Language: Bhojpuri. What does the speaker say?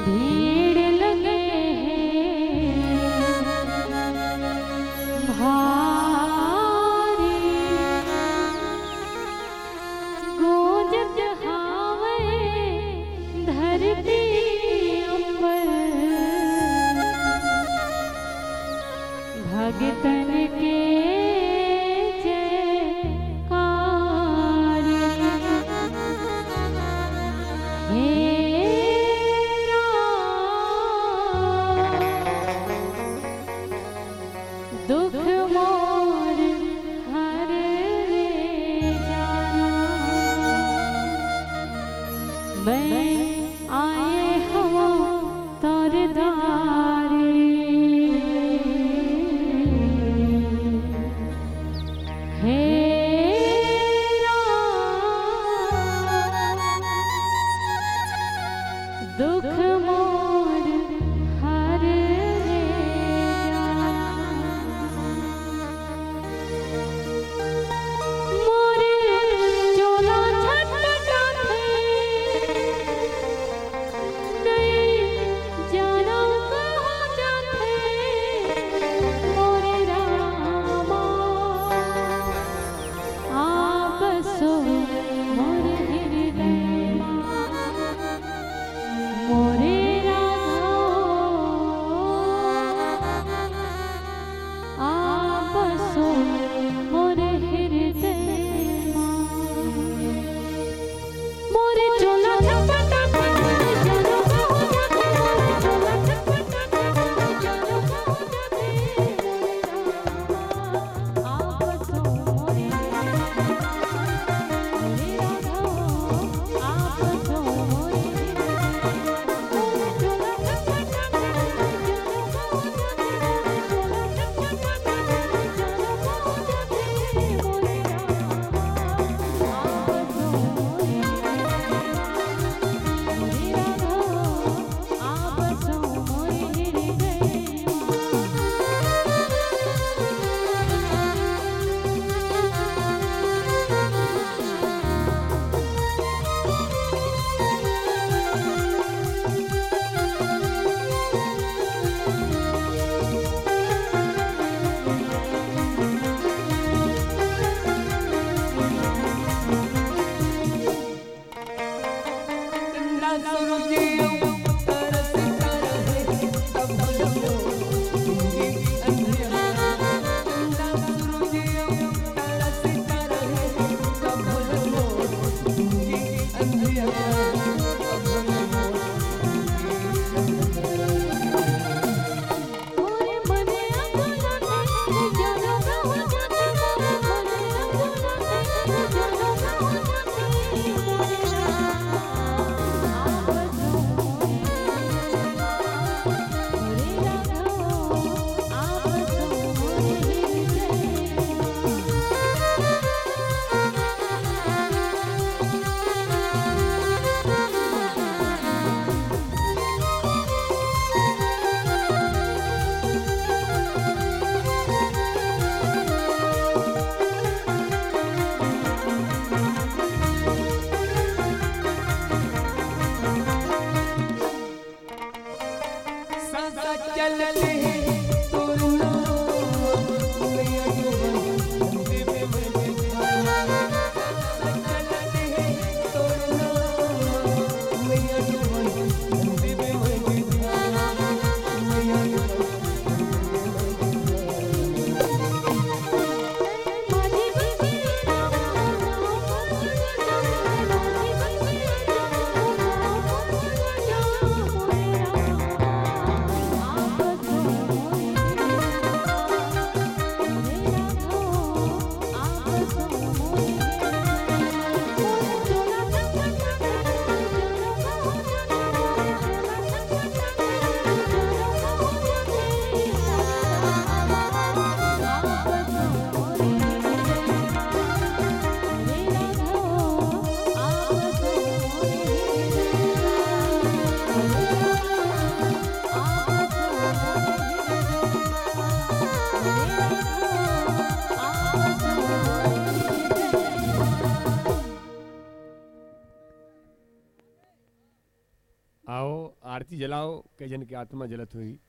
भीड़ लगे भारी गूंजत हावे धरती ऊपर भगतन के दुख मोर हर रे जाना मैं आए हवा तर धारे हे दुख मोर हर रे जाना मोरे चोला छटपटाते नहीं जानो कहाँ जाते मोरे रामा आप सो मोरे हृदय मोरे आप सो मोरे हृदय मोरे चोला छटपटाते जानो कहाँ जाते मोरे चोला छटपटाते जानो कहाँ जाते आप सो मोरे राधा आप सो मोरे आरती जलाओ के जन की आत्मा जलत हुई।